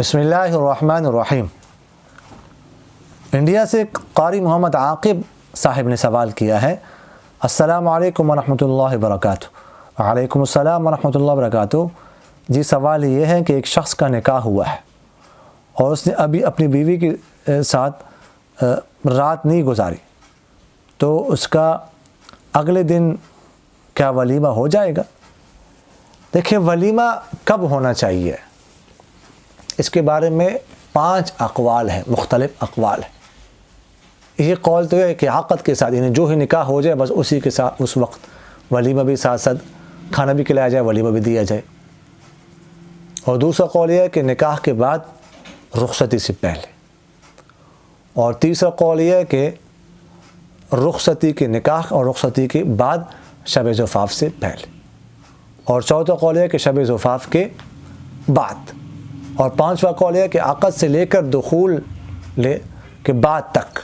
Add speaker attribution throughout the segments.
Speaker 1: بسم اللہ الرحمن الرحیم۔ انڈیا سے قاری محمد عاقب صاحب نے سوال کیا ہے، السلام علیکم ورحمۃ اللہ وبرکاتہ۔ وعلیکم السلام ورحمۃ اللہ وبرکاتہ۔ جی سوال یہ ہے کہ ایک شخص کا نکاح ہوا ہے اور اس نے ابھی اپنی بیوی کے ساتھ رات نہیں گزاری، تو اس کا اگلے دن کیا ولیمہ ہو جائے گا؟ دیکھیں، ولیمہ کب ہونا چاہیے اس کے بارے میں 5 اقوال ہیں، مختلف اقوال ہیں۔ یہ قول تو ہے کہ عقد کے ساتھ، یعنی جو ہی نکاح ہو جائے بس اسی کے ساتھ اس وقت ولیمہ بھی ساتھ ساتھ کھانا بھی کھلایا جائے، ولیمہ بھی دیا جائے۔ اور دوسرا قول یہ ہے کہ نکاح کے بعد رخصتی سے پہلے، اور تیسرا قول یہ ہے کہ رخصتی کے نکاح اور رخصتی کے بعد شب زفاف سے پہلے، اور چوتھا قول یہ ہے کہ شب زفاف کے بعد، اور 5واں قول یہ ہے کہ عقد سے لے کر دخول کے بعد تک،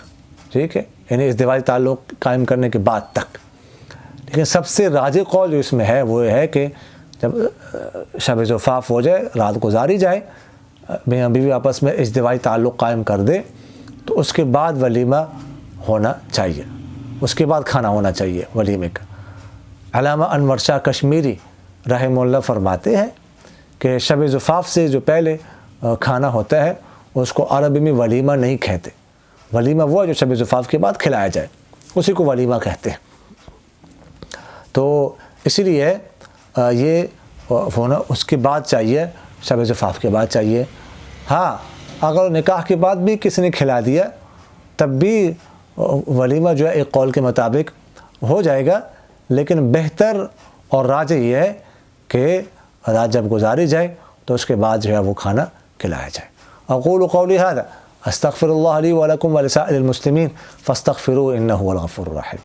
Speaker 1: ٹھیک ہے، یعنی ازدواجی تعلق قائم کرنے کے بعد تک۔ لیکن سب سے راجح قول جو اس میں ہے وہ یہ ہے کہ جب شب زفاف ہو جائے، رات گزاری جائے، میاں بیوی آپس میں ازدواجی تعلق قائم کر دے، تو اس کے بعد ولیمہ ہونا چاہیے، اس کے بعد کھانا ہونا چاہیے ولیمے کا۔ علامہ انور شاہ کشمیری رحمہ اللہ فرماتے ہیں کہ شب زفاف سے جو پہلے کھانا ہوتا ہے اس کو عربی میں ولیمہ نہیں کہتے، ولیمہ وہ ہے جو شب زفاف کے بعد کھلایا جائے، اسی کو ولیمہ کہتے ہیں۔ تو اسی لیے یہ ہونا اس کے بعد چاہیے، شب زفاف کے بعد چاہیے۔ ہاں، اگر نکاح کے بعد بھی کسی نے کھلا دیا تب بھی ولیمہ جو ہے ایک قول کے مطابق ہو جائے گا، لیکن بہتر اور راجح یہ ہے کہ رات جب گزاری جائے تو اس کے بعد جو ہے وہ کھانا کھلایا جائے۔ اقول قولی ھذا استغفر اللہ لی ولکم ولسائر المسلمین فاستغفروہ انہ هو الغفور الرحیم۔